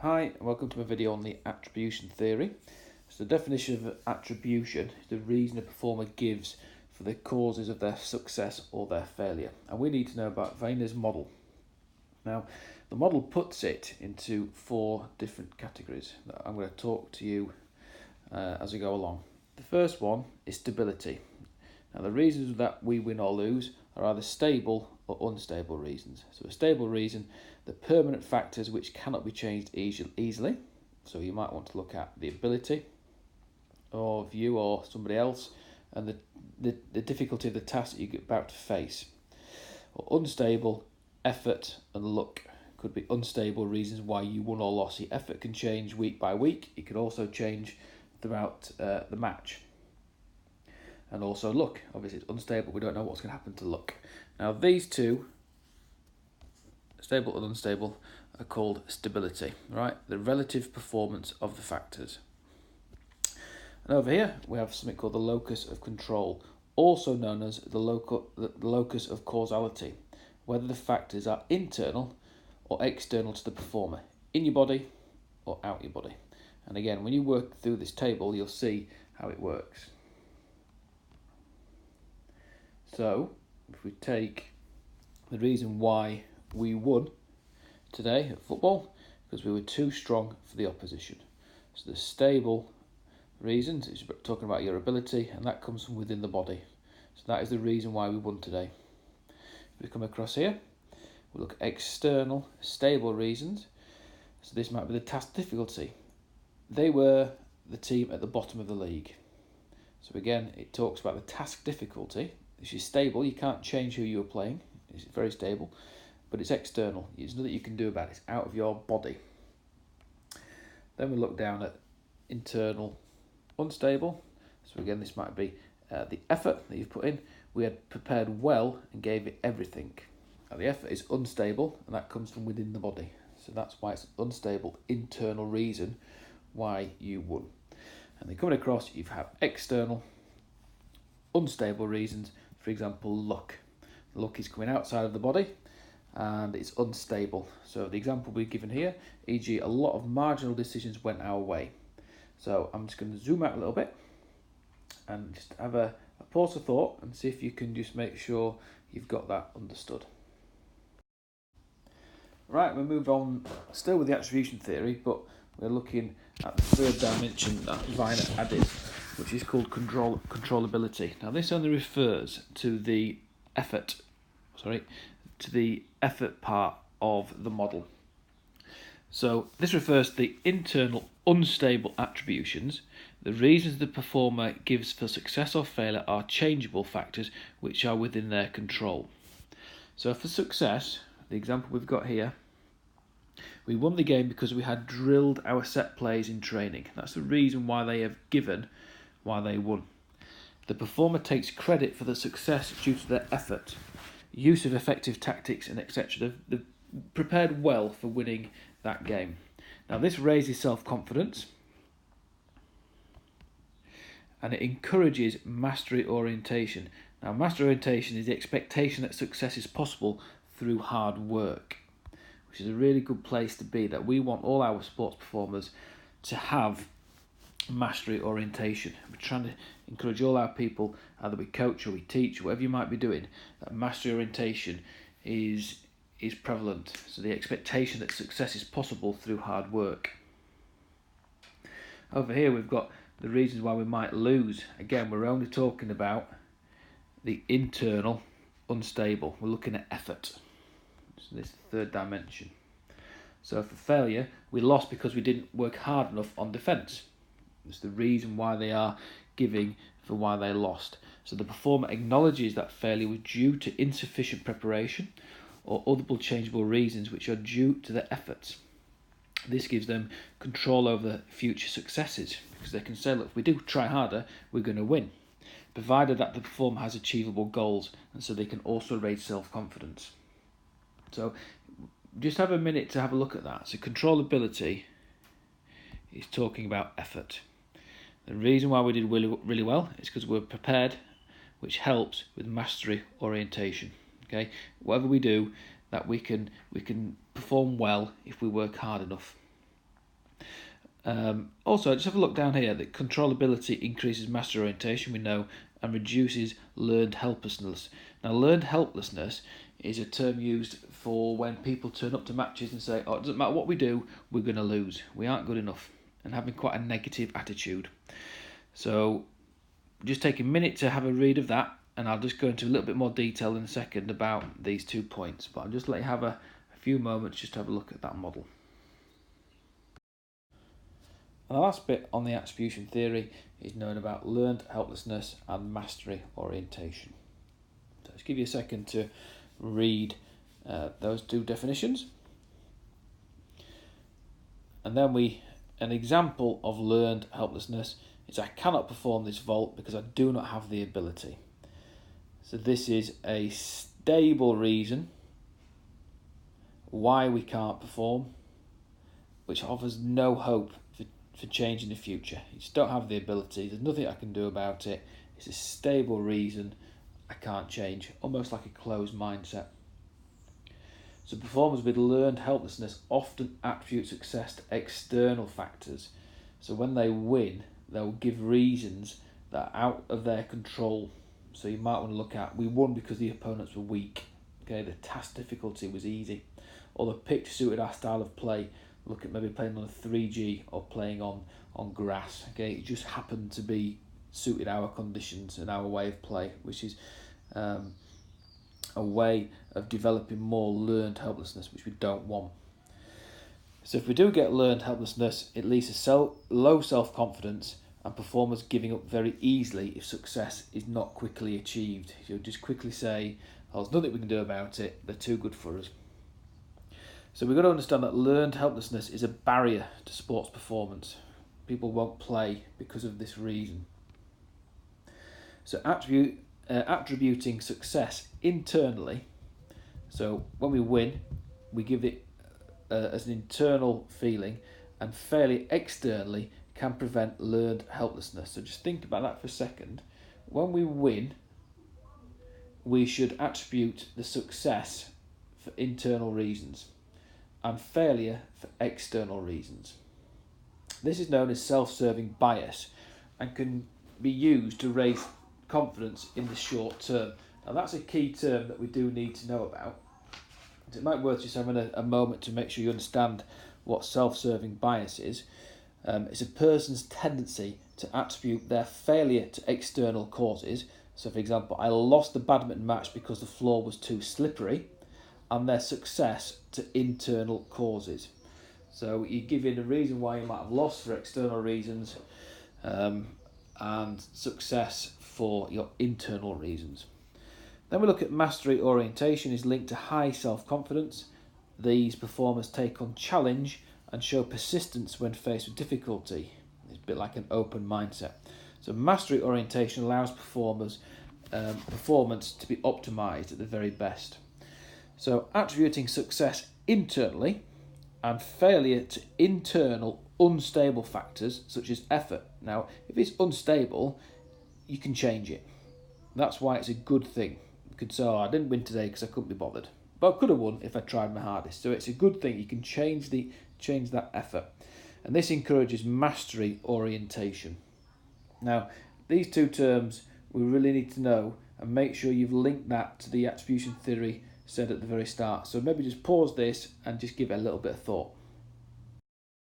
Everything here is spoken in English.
Hi, welcome to my video on the attribution theory. So the definition of attribution is the reason a performer gives for the causes of their success or their failure. And we need to know about Wiener's model. Now, the model puts it into 4 different categories that I'm going to talk to you as we go along. The first one is stability. Now, the reasons that we win or lose are either stable or unstable reasons. So a stable reason, the permanent factors which cannot be changed easily. So you might want to look at the ability of you or somebody else and the difficulty of the task that you're about to face. Or unstable, effort and luck. Could be unstable reasons why you won or lost. The effort can change week by week. It could also change throughout the match. And also luck. Obviously it's unstable, we don't know what's going to happen to luck. Now these two, stable and unstable, are called stability, right? The relative performance of the factors. And over here we have something called the locus of control, also known as the locus of causality, whether the factors are internal or external to the performer, in your body or out your body. And again, when you work through this table, you'll see how it works. So, if we take the reason why we won today at football, because we were too strong for the opposition. So the stable reasons, it's talking about your ability, and that comes from within the body. So that is the reason why we won today. If we come across here, we'll look at external, stable reasons. So this might be the task difficulty. They were the team at the bottom of the league. So again, it talks about the task difficulty. This is stable, you can't change who you're playing, it's very stable, but it's external, there's nothing you can do about it, it's out of your body. Then we look down at internal, unstable, so again this might be the effort that you've put in. We had prepared well and gave it everything. Now the effort is unstable and that comes from within the body, so that's why it's an unstable internal reason why you won. And then coming across, you have external, unstable reasons. For example, luck. Luck is coming outside of the body and it's unstable. So the example we've given here, e.g. a lot of marginal decisions went our way. So I'm just going to zoom out a little bit and just have a pause of thought and see if you can just make sure you've got that understood. Right, we'll move on still with the attribution theory, but we're looking at the third dimension that Wiener added, which is called controllability. Now this only refers to the effort part of the model. So this refers to the internal unstable attributions. The reasons the performer gives for success or failure are changeable factors which are within their control. So for success, the example we've got here, we won the game because we had drilled our set plays in training. That's the reason why they have given why they won. The performer takes credit for the success due to their effort, use of effective tactics and etc. They've prepared well for winning that game. Now this raises self-confidence and it encourages mastery orientation. Now mastery orientation is the expectation that success is possible through hard work, which is a really good place to be, that we want all our sports performers to have mastery orientation. We're trying to encourage all our people, either we coach or we teach, whatever you might be doing, that mastery orientation is prevalent. So the expectation that success is possible through hard work. Over here we've got the reasons why we might lose. Again, we're only talking about the internal unstable. We're looking at effort. So this third dimension. So for failure, we lost because we didn't work hard enough on defence. It's the reason why they are giving for why they lost. So the performer acknowledges that failure was due to insufficient preparation or other changeable reasons which are due to their efforts. This gives them control over future successes, because they can say, look, if we do try harder, we're going to win, provided that the performer has achievable goals, and so they can also raise self-confidence. So just have a minute to have a look at that. So controllability is talking about effort. The reason why we did really well is because we're prepared, which helps with mastery orientation. Okay, whatever we do, that we can perform well if we work hard enough. Also, just have a look down here that controllability increases mastery orientation, we know, and reduces learned helplessness. Now, learned helplessness is a term used for when people turn up to matches and say, oh, it doesn't matter what we do, we're going to lose. We aren't good enough, and having quite a negative attitude. So just take a minute to have a read of that, and I'll just go into a little bit more detail in a second about these 2 points, but I'll just let you have a few moments just to have a look at that model. And the last bit on the attribution theory is known about learned helplessness and mastery orientation. So let's give you a second to read those 2 definitions. And then an example of learned helplessness is I cannot perform this vault because I do not have the ability. So this is a stable reason why we can't perform, which offers no hope for change in the future. You just don't have the ability, there's nothing I can do about it. It's a stable reason I can't change, almost like a closed mindset. So performers with learned helplessness often attribute success to external factors. So when they win, they'll give reasons that are out of their control. So you might want to look at, we won because the opponents were weak. Okay, the task difficulty was easy. Or the pitch suited our style of play. Look at maybe playing on a 3G or playing on grass. Okay, it just happened to be suited our conditions and our way of play, which is a way of developing more learned helplessness, which we don't want. So if we do get learned helplessness, it leads to low self-confidence and performers giving up very easily if success is not quickly achieved. You'll just quickly say, oh, there's nothing we can do about it, they're too good for us. So we've got to understand that learned helplessness is a barrier to sports performance. People won't play because of this reason. So attributing success internally, so when we win, we give it as an internal feeling, and failure externally can prevent learned helplessness. So just think about that for a second. When we win, we should attribute the success for internal reasons and failure for external reasons. This is known as self-serving bias and can be used to raise confidence in the short term. Now that's a key term that we do need to know about. It might be worth just having a moment to make sure you understand what self-serving bias is. It's a person's tendency to attribute their failure to external causes. So for example, I lost the badminton match because the floor was too slippery, and their success to internal causes. So you give in a reason why you might have lost for external reasons, and success for your internal reasons. Then we look at mastery orientation is linked to high self-confidence. These performers take on challenge and show persistence when faced with difficulty. It's a bit like an open mindset. So mastery orientation allows performance to be optimized at the very best. So attributing success internally and failure to internal unstable factors such as effort. Now, if it's unstable, you can change it. That's why it's a good thing. You could say, oh, I didn't win today because I couldn't be bothered, but I could have won if I tried my hardest. So it's a good thing. You can change that effort. And this encourages mastery orientation. Now, these 2 terms we really need to know and make sure you've linked that to the attribution theory said at the very start. So maybe just pause this and just give it a little bit of thought.